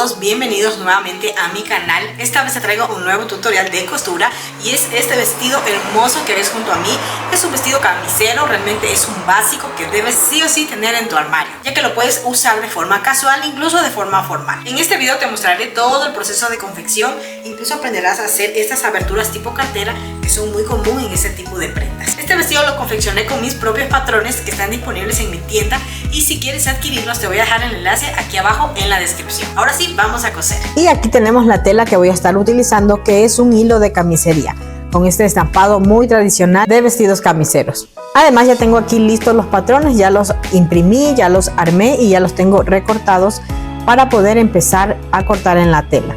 todos, bienvenidos nuevamente a mi canal. Esta vez te traigo un nuevo tutorial de costura y es este vestido hermoso que ves junto a mí. Es un vestido camisero, realmente es un básico que debes sí o sí tener en tu armario, ya que lo puedes usar de forma casual, incluso de forma formal. En este video te mostraré todo el proceso de confección, incluso aprenderás a hacer estas aberturas tipo cartera que son muy común en ese tipo de prendas. Este vestido lo confeccioné con mis propios patrones que están disponibles en mi tienda y si quieres adquirirlos te voy a dejar el enlace aquí abajo en la descripción. Ahora sí, vamos a coser. Y aquí tenemos la tela que voy a estar utilizando, que es un hilo de camisería con este estampado muy tradicional de vestidos camiseros. Además ya tengo aquí listos los patrones, ya los imprimí, ya los armé y ya los tengo recortados para poder empezar a cortar en la tela.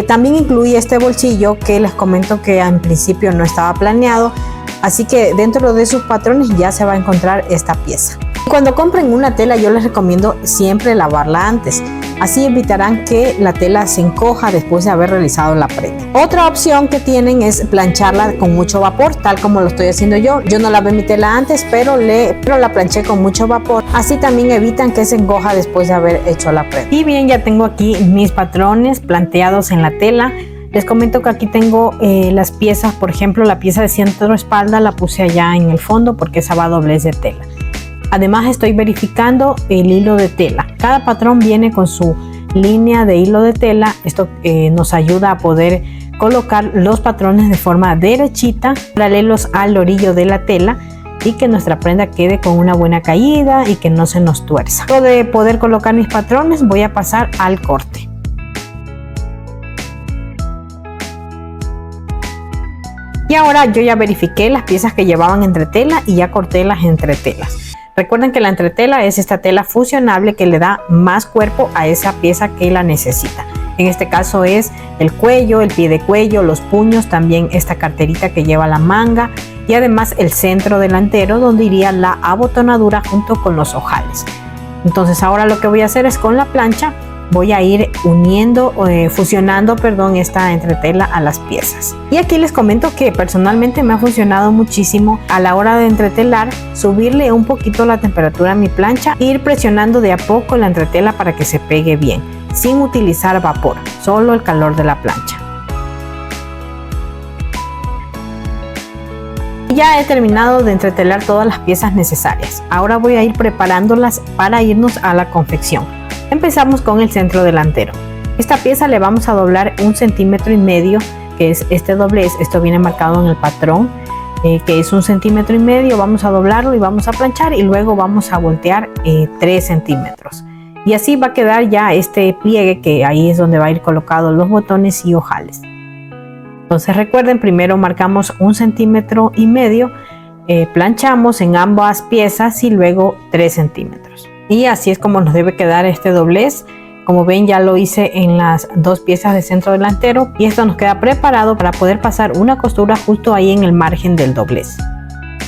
También incluí este bolsillo que les comento que en principio no estaba planeado, así que dentro de sus patrones ya se va a encontrar esta pieza. Cuando compren una tela yo les recomiendo siempre lavarla antes, así evitarán que la tela se encoja después de haber realizado la prenda. Otra opción que tienen es plancharla con mucho vapor, tal como lo estoy haciendo yo. Yo no lavé mi tela antes, pero la planché con mucho vapor, así también evitan que se encoja después de haber hecho la prenda. Y bien, ya tengo aquí mis patrones planteados en la tela. Les comento que aquí tengo las piezas, por ejemplo la pieza de centro espalda la puse allá en el fondo porque esa va a doblez de tela. Además estoy verificando el hilo de tela. Cada patrón viene con su línea de hilo de tela. Esto nos ayuda a poder colocar los patrones de forma derechita, paralelos al orillo de la tela, y que nuestra prenda quede con una buena caída y que no se nos tuerza. Luego de poder colocar mis patrones voy a pasar al corte. Y ahora yo ya verifiqué las piezas que llevaban entretela y ya corté las entretelas. Recuerden que la entretela es esta tela fusionable que le da más cuerpo a esa pieza que la necesita. En este caso es el cuello, el pie de cuello, los puños, también esta carterita que lleva la manga y además el centro delantero donde iría la abotonadura junto con los ojales. Entonces ahora lo que voy a hacer es con la plancha voy a ir fusionando esta entretela a las piezas. Y aquí les comento que personalmente me ha funcionado muchísimo a la hora de entretelar, subirle un poquito la temperatura a mi plancha e ir presionando de a poco la entretela para que se pegue bien, sin utilizar vapor, solo el calor de la plancha. Ya he terminado de entretelar todas las piezas necesarias. Ahora voy a ir preparándolas para irnos a la confección. Empezamos con el centro delantero. Esta pieza le vamos a doblar 1,5 centímetros, que es este doblez. Esto viene marcado en el patrón, que es 1,5 centímetros. Vamos a doblarlo y vamos a planchar y luego vamos a voltear 3 centímetros. Y así va a quedar ya este pliegue, que ahí es donde va a ir colocados los botones y ojales. Entonces recuerden, primero marcamos 1,5 centímetros, planchamos en ambas piezas y luego 3 centímetros. Y así es como nos debe quedar este doblez. Como ven, ya lo hice en las dos piezas de centro delantero y esto nos queda preparado para poder pasar una costura justo ahí en el margen del doblez.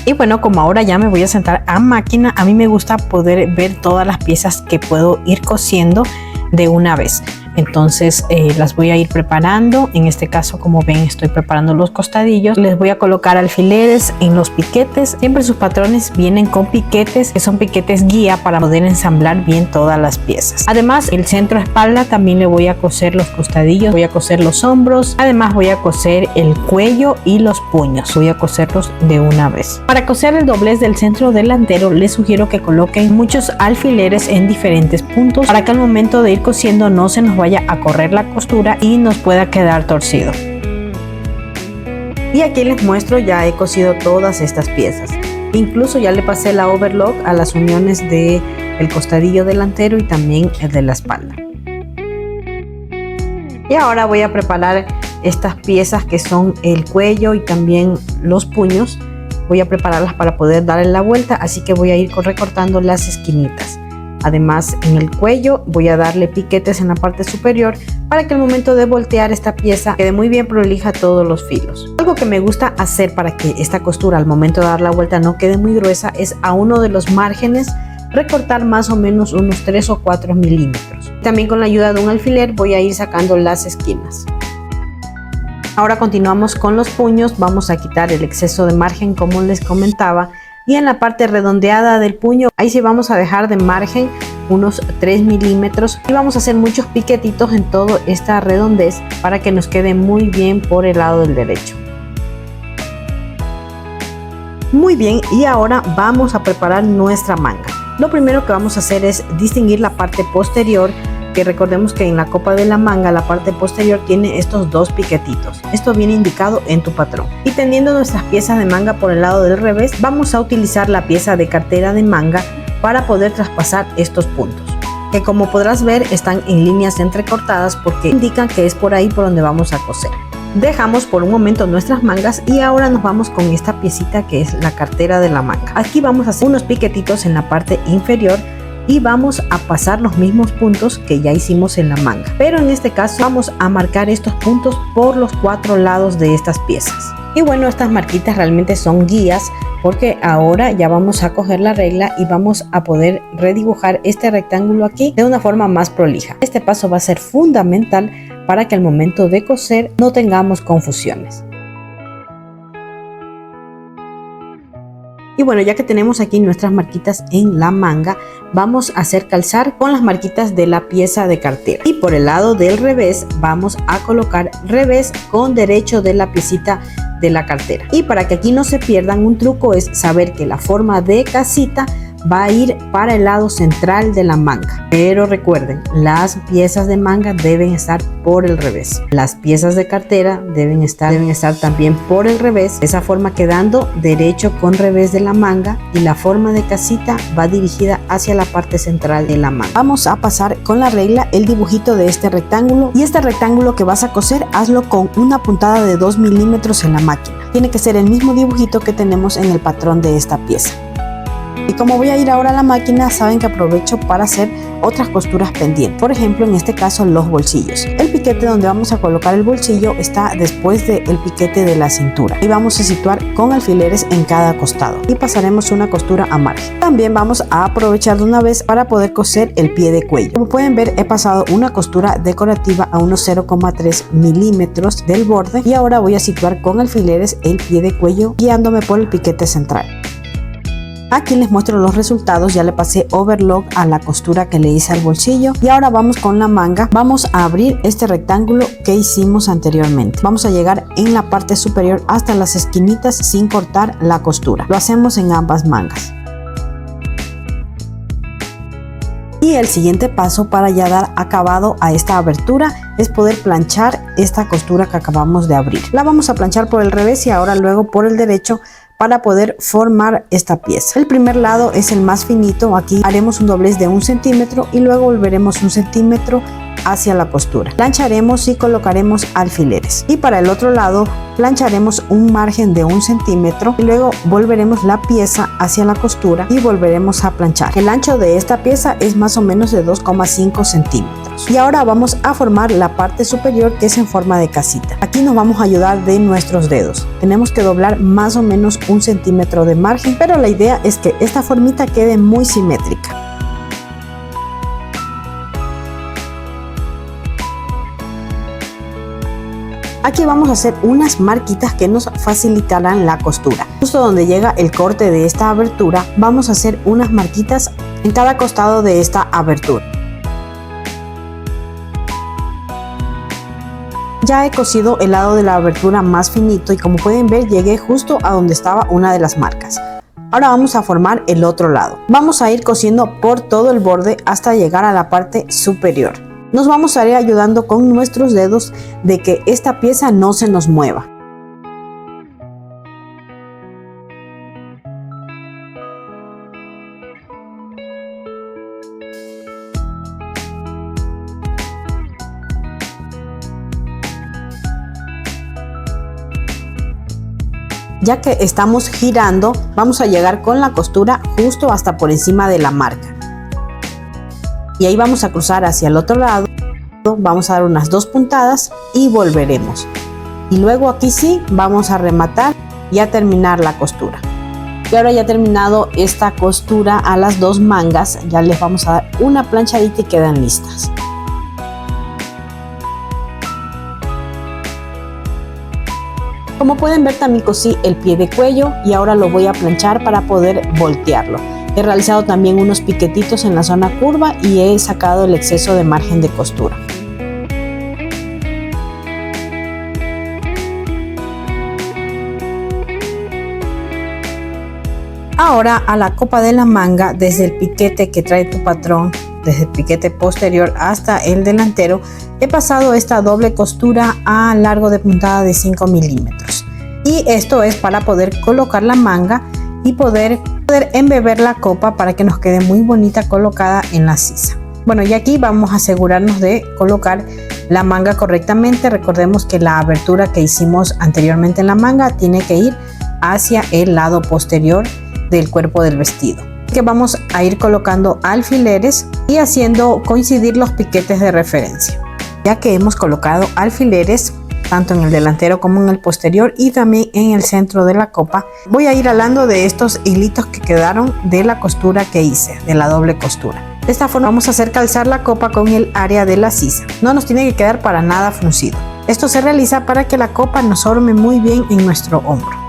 Y bueno, como ahora ya me voy a sentar a máquina, a mí me gusta poder ver todas las piezas que puedo ir cosiendo de una vez. Entonces las voy a ir preparando. En este caso, como ven, estoy preparando los costadillos. Les voy a colocar alfileres en los piquetes. Siempre sus patrones vienen con piquetes, que son piquetes guía para poder ensamblar bien todas las piezas. Además, el centro espalda también le voy a coser los costadillos, voy a coser los hombros. Además, voy a coser el cuello y los puños. Voy a coserlos de una vez. Para coser el doblez del centro delantero, les sugiero que coloquen muchos alfileres en diferentes puntos para que al momento de ir cosiendo no se nos vaya a correr la costura y nos pueda quedar torcido. Y aquí les muestro, ya he cosido todas estas piezas, incluso ya le pasé la overlock a las uniones del costadillo delantero y también el de la espalda. Y ahora voy a preparar estas piezas que son el cuello y también los puños. Voy a prepararlas para poder darle la vuelta, así que voy a ir recortando las esquinitas. Además, en el cuello voy a darle piquetes en la parte superior para que al momento de voltear esta pieza quede muy bien prolija todos los filos. Algo que me gusta hacer para que esta costura al momento de dar la vuelta no quede muy gruesa es a uno de los márgenes recortar más o menos unos 3 o 4 milímetros. También con la ayuda de un alfiler voy a ir sacando las esquinas. Ahora continuamos con los puños. Vamos a quitar el exceso de margen como les comentaba. Y en la parte redondeada del puño, ahí sí vamos a dejar de margen unos 3 milímetros y vamos a hacer muchos piquetitos en toda esta redondez para que nos quede muy bien por el lado del derecho. Muy bien, y ahora vamos a preparar nuestra manga. Lo primero que vamos a hacer es distinguir la parte posterior, que recordemos que en la copa de la manga la parte posterior tiene estos dos piquetitos. Esto viene indicado en tu patrón. Y tendiendo nuestras piezas de manga por el lado del revés, vamos a utilizar la pieza de cartera de manga para poder traspasar estos puntos, que como podrás ver están en líneas entrecortadas porque indican que es por ahí por donde vamos a coser. Dejamos por un momento nuestras mangas y ahora nos vamos con esta piecita que es la cartera de la manga. Aquí vamos a hacer unos piquetitos en la parte inferior y vamos a pasar los mismos puntos que ya hicimos en la manga, pero en este caso vamos a marcar estos puntos por los 4 lados de estas piezas. Y bueno, estas marquitas realmente son guías porque ahora ya vamos a coger la regla y vamos a poder redibujar este rectángulo aquí de una forma más prolija. Este paso va a ser fundamental para que al momento de coser no tengamos confusiones. Y bueno, ya que tenemos aquí nuestras marquitas en la manga, vamos a hacer calzar con las marquitas de la pieza de cartera. Y por el lado del revés vamos a colocar revés con derecho de la piecita de la cartera. Y para que aquí no se pierdan, un truco es saber que la forma de casita va a ir para el lado central de la manga, pero recuerden, las piezas de manga deben estar por el revés, las piezas de cartera deben estar también por el revés, de esa forma quedando derecho con revés de la manga, y la forma de casita va dirigida hacia la parte central de la manga. Vamos a pasar con la regla el dibujito de este rectángulo, y este rectángulo que vas a coser hazlo con una puntada de 2 milímetros en la máquina. Tiene que ser el mismo dibujito que tenemos en el patrón de esta pieza. Y como voy a ir ahora a la máquina, saben que aprovecho para hacer otras costuras pendientes. Por ejemplo, en este caso los bolsillos. El piquete donde vamos a colocar el bolsillo está después del piquete de la cintura. Y vamos a situar con alfileres en cada costado. Y pasaremos una costura a margen. También vamos a aprovechar de una vez para poder coser el pie de cuello. Como pueden ver, he pasado una costura decorativa a unos 0,3 milímetros del borde. Y ahora voy a situar con alfileres el pie de cuello guiándome por el piquete central. Aquí les muestro los resultados, ya le pasé overlock a la costura que le hice al bolsillo y ahora vamos con la manga. Vamos a abrir este rectángulo que hicimos anteriormente. Vamos a llegar en la parte superior hasta las esquinitas sin cortar la costura. Lo hacemos en ambas mangas. Y el siguiente paso para ya dar acabado a esta abertura es poder planchar esta costura que acabamos de abrir. La vamos a planchar por el revés y ahora luego por el derecho para poder formar esta pieza. El primer lado es el más finito, aquí haremos un doblez de 1 centímetro y luego volveremos 1 centímetro hacia la costura. Plancharemos y colocaremos alfileres. Y para el otro lado plancharemos un margen de 1 centímetro y luego volveremos la pieza hacia la costura y volveremos a planchar. El ancho de esta pieza es más o menos de 2,5 centímetros. Y ahora vamos a formar la parte superior que es en forma de casita. Aquí nos vamos a ayudar de nuestros dedos. Tenemos que doblar más o menos 1 centímetro de margen, pero la idea es que esta formita quede muy simétrica. Aquí vamos a hacer unas marquitas que nos facilitarán la costura. Justo donde llega el corte de esta abertura, vamos a hacer unas marquitas en cada costado de esta abertura. Ya he cosido el lado de la abertura más finito y como pueden ver llegué justo a donde estaba una de las marcas. Ahora vamos a formar el otro lado. Vamos a ir cosiendo por todo el borde hasta llegar a la parte superior. Nos vamos a ir ayudando con nuestros dedos de que esta pieza no se nos mueva. Ya que estamos girando, vamos a llegar con la costura justo hasta por encima de la marca. Y ahí vamos a cruzar hacia el otro lado, vamos a dar unas 2 puntadas y volveremos. Y luego aquí sí vamos a rematar y a terminar la costura. Y ahora ya terminado esta costura a las 2 mangas, ya les vamos a dar una planchadita y quedan listas. Como pueden ver también cosí el pie de cuello y ahora lo voy a planchar para poder voltearlo. He realizado también unos piquetitos en la zona curva y he sacado el exceso de margen de costura. Ahora a la copa de la manga, desde el piquete que trae tu patrón, desde el piquete posterior hasta el delantero, he pasado esta doble costura a largo de puntada de 5 milímetros. Y esto es para poder colocar la manga y poder embeber la copa para que nos quede muy bonita colocada en la sisa. Bueno, y aquí vamos a asegurarnos de colocar la manga correctamente. Recordemos que la abertura que hicimos anteriormente en la manga tiene que ir hacia el lado posterior del cuerpo del vestido. Que vamos a ir colocando alfileres y haciendo coincidir los piquetes de referencia. Ya que hemos colocado alfileres tanto en el delantero como en el posterior y también en el centro de la copa, voy a ir alando de estos hilitos que quedaron de la costura que hice, de la doble costura. De esta forma vamos a hacer calzar la copa con el área de la sisa. No nos tiene que quedar para nada fruncido. Esto se realiza para que la copa nos forme muy bien en nuestro hombro.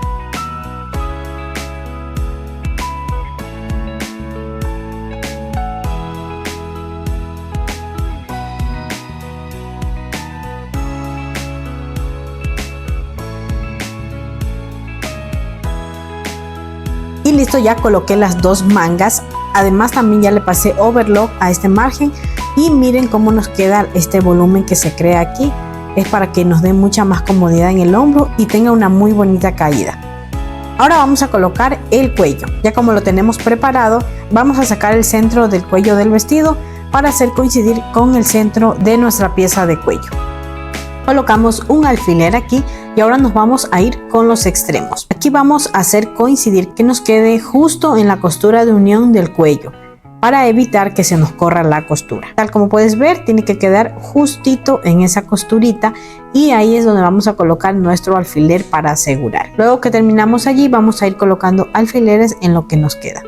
Y listo, ya coloqué las dos mangas. Además también ya le pasé overlock a este margen y miren cómo nos queda este volumen que se crea aquí. Es para que nos dé mucha más comodidad en el hombro y tenga una muy bonita caída. Ahora vamos a colocar el cuello. Ya como lo tenemos preparado, vamos a sacar el centro del cuello del vestido para hacer coincidir con el centro de nuestra pieza de cuello. Colocamos un alfiler aquí y ahora nos vamos a ir con los extremos. Aquí vamos a hacer coincidir que nos quede justo en la costura de unión del cuello para evitar que se nos corra la costura. Tal como puedes ver, tiene que quedar justito en esa costurita y ahí es donde vamos a colocar nuestro alfiler para asegurar. Luego que terminamos allí, vamos a ir colocando alfileres en lo que nos queda.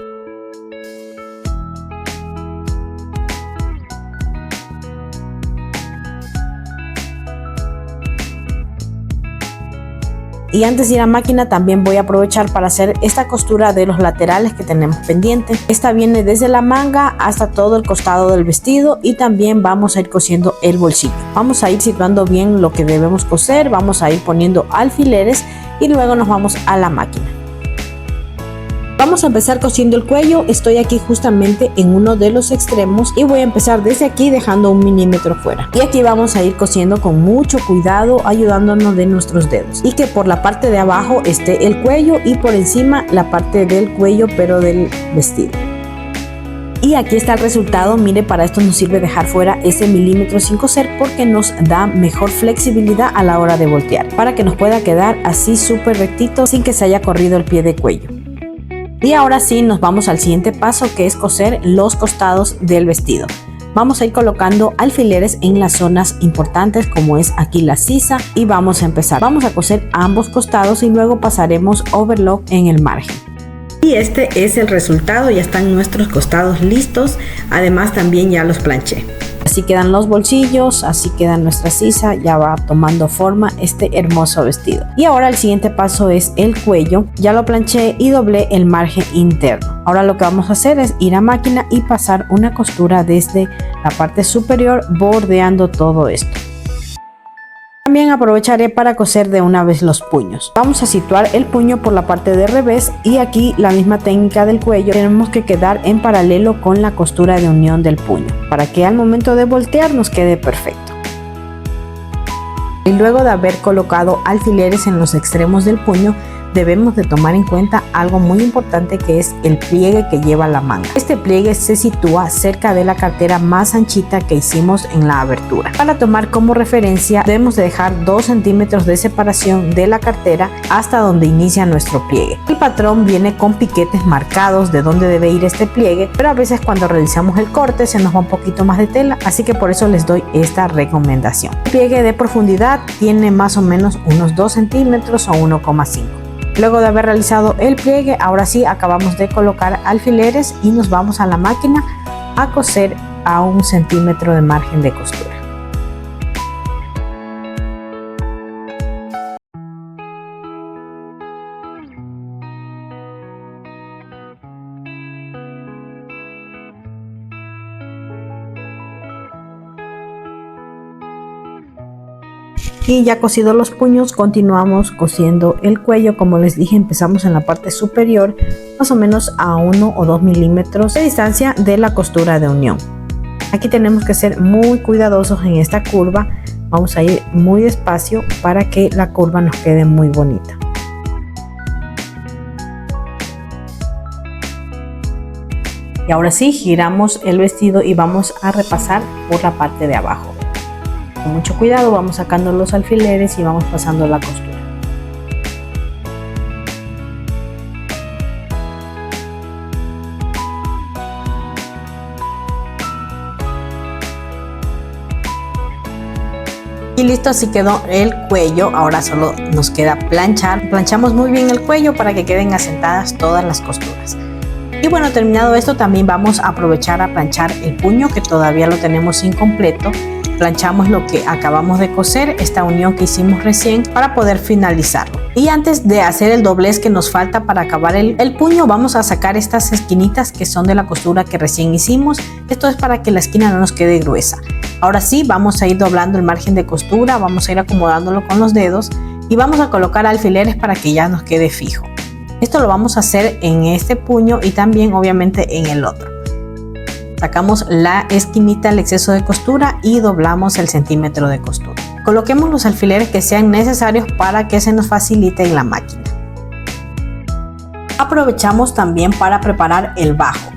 Y antes de ir a máquina también voy a aprovechar para hacer esta costura de los laterales que tenemos pendiente. Esta viene desde la manga hasta todo el costado del vestido y también vamos a ir cosiendo el bolsillo. Vamos a ir situando bien lo que debemos coser, vamos a ir poniendo alfileres y luego nos vamos a la máquina. Vamos a empezar cosiendo el cuello. Estoy aquí justamente en uno de los extremos y voy a empezar desde aquí dejando 1 milímetro fuera. Y aquí vamos a ir cosiendo con mucho cuidado, ayudándonos de nuestros dedos. Y que por la parte de abajo esté el cuello y por encima la parte del cuello pero del vestido. Y aquí está el resultado. Mire, para esto nos sirve dejar fuera ese milímetro sin coser porque nos da mejor flexibilidad a la hora de voltear, para que nos pueda quedar así súper rectito sin que se haya corrido el pie de cuello. Y ahora sí nos vamos al siguiente paso, que es coser los costados del vestido. Vamos a ir colocando alfileres en las zonas importantes como es aquí la sisa y vamos a empezar. Vamos a coser ambos costados y luego pasaremos overlock en el margen. Y este es el resultado, ya están nuestros costados listos, además también ya los planché. Así quedan los bolsillos, así queda nuestra sisa, ya va tomando forma este hermoso vestido. Y ahora el siguiente paso es el cuello. Ya lo planché y doblé el margen interno. Ahora lo que vamos a hacer es ir a máquina y pasar una costura desde la parte superior bordeando todo esto. También aprovecharé para coser de una vez los puños. Vamos a situar el puño por la parte de revés y aquí la misma técnica del cuello. Tenemos que quedar en paralelo con la costura de unión del puño para que al momento de voltear nos quede perfecto. Y luego de haber colocado alfileres en los extremos del puño, debemos de tomar en cuenta algo muy importante, que es el pliegue que lleva la manga. Este pliegue se sitúa cerca de la cartera más anchita que hicimos en la abertura. Para tomar como referencia debemos de dejar 2 centímetros de separación de la cartera hasta donde inicia nuestro pliegue. El patrón viene con piquetes marcados de dónde debe ir este pliegue, pero a veces cuando realizamos el corte se nos va un poquito más de tela, así que por eso les doy esta recomendación. El pliegue de profundidad tiene más o menos unos 2 centímetros o 1,5. Luego de haber realizado el pliegue, ahora sí acabamos de colocar alfileres y nos vamos a la máquina a coser a 1 centímetro de margen de costura. Y ya cosidos los puños, continuamos cosiendo el cuello. Como les dije, empezamos en la parte superior, más o menos a 1 o 2 milímetros de distancia de la costura de unión. Aquí tenemos que ser muy cuidadosos en esta curva. Vamos a ir muy despacio para que la curva nos quede muy bonita. Y ahora sí, giramos el vestido y vamos a repasar por la parte de abajo. Con mucho cuidado vamos sacando los alfileres y vamos pasando la costura. Y listo, así quedó el cuello. Ahora solo nos queda planchar. Planchamos muy bien el cuello para que queden asentadas todas las costuras. Y bueno, terminado esto, también vamos a aprovechar a planchar el puño, que todavía lo tenemos incompleto. Planchamos lo que acabamos de coser, esta unión que hicimos recién, para poder finalizarlo. Y antes de hacer el doblez que nos falta para acabar el puño, vamos a sacar estas esquinitas que son de la costura que recién hicimos. Esto es para que la esquina no nos quede gruesa. Ahora sí, vamos a ir doblando el margen de costura, vamos a ir acomodándolo con los dedos y vamos a colocar alfileres para que ya nos quede fijo. Esto lo vamos a hacer en este puño y también obviamente en el otro. Sacamos la esquinita, el exceso de costura y doblamos el centímetro de costura. Coloquemos los alfileres que sean necesarios para que se nos facilite en la máquina. Aprovechamos también para preparar el bajo.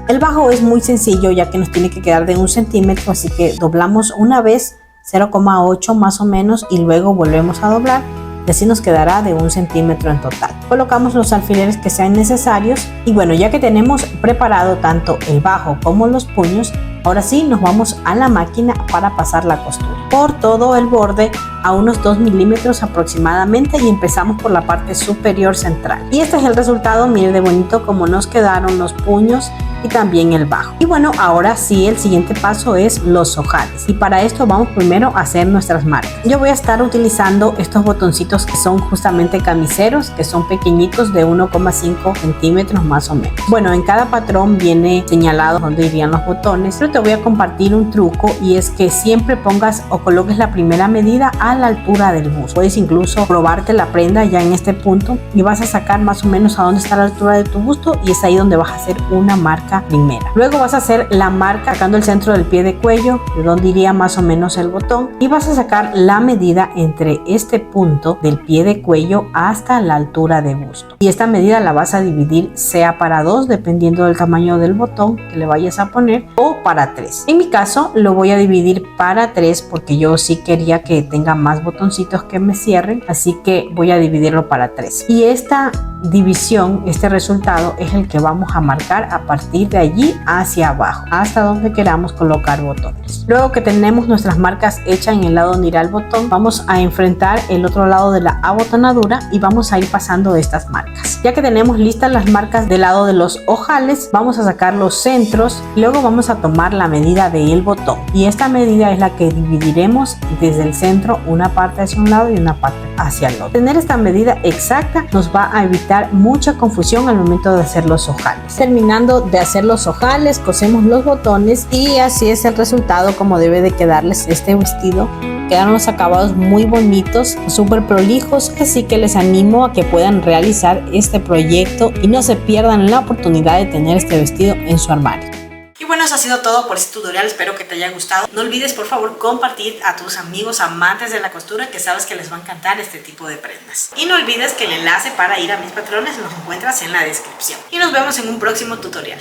El bajo es muy sencillo ya que nos tiene que quedar de 1 centímetro, así que doblamos una vez 0,8 más o menos y luego volvemos a doblar. Y así nos quedará de 1 centímetro en total. Colocamos los alfileres que sean necesarios y bueno, ya que tenemos preparado tanto el bajo como los puños, ahora sí nos vamos a la máquina para pasar la costura por todo el borde a unos 2 milímetros aproximadamente y empezamos por la parte superior central. Y este es el resultado, miren de bonito como nos quedaron los puños y también el bajo. Y bueno, ahora sí el siguiente paso es los ojales y para esto vamos primero a hacer nuestras marcas. Yo voy a estar utilizando estos botoncitos que son justamente camiseros, que son pequeñitos de 1,5 centímetros más o menos. Bueno, en cada patrón viene señalado dónde irían los botones, pero te voy a compartir un truco y es que siempre pongas o coloques la primera medida a la altura del busto. Puedes incluso probarte la prenda ya en este punto y vas a sacar más o menos a dónde está la altura de tu busto y es ahí donde vas a hacer una marca primera. Luego vas a hacer la marca sacando el centro del pie de cuello, de donde iría más o menos el botón, y vas a sacar la medida entre este punto del pie de cuello hasta la altura de busto. Y esta medida la vas a dividir sea para 2 dependiendo del tamaño del botón que le vayas a poner o para 3. En mi caso lo voy a dividir para 3 porque yo sí quería que tenga más botoncitos que me cierren, así que voy a dividirlo para 3. Y esta división, este resultado es el que vamos a marcar a partir de allí hacia abajo hasta donde queramos colocar botones. Luego que tenemos nuestras marcas hechas en el lado donde irá el botón, vamos a enfrentar el otro lado de la abotonadura y vamos a ir pasando estas marcas. Ya que tenemos listas las marcas del lado de los ojales, vamos a sacar los centros y luego vamos a tomar la medida del botón y esta medida es la que dividiremos desde el centro, una parte hacia un lado y una parte hacia el otro. Tener esta medida exacta nos va a evitar mucha confusión al momento de hacer los ojales. Terminando de hacer los ojales, cosemos los botones y así es el resultado como debe de quedarles este vestido. Quedaron los acabados muy bonitos, súper prolijos, así que les animo a que puedan realizar este proyecto y no se pierdan la oportunidad de tener este vestido en su armario. Y bueno, eso ha sido todo por este tutorial, espero que te haya gustado. No olvides por favor compartir a tus amigos amantes de la costura que sabes que les va a encantar este tipo de prendas. Y no olvides que el enlace para ir a mis patrones los encuentras en la descripción. Y nos vemos en un próximo tutorial.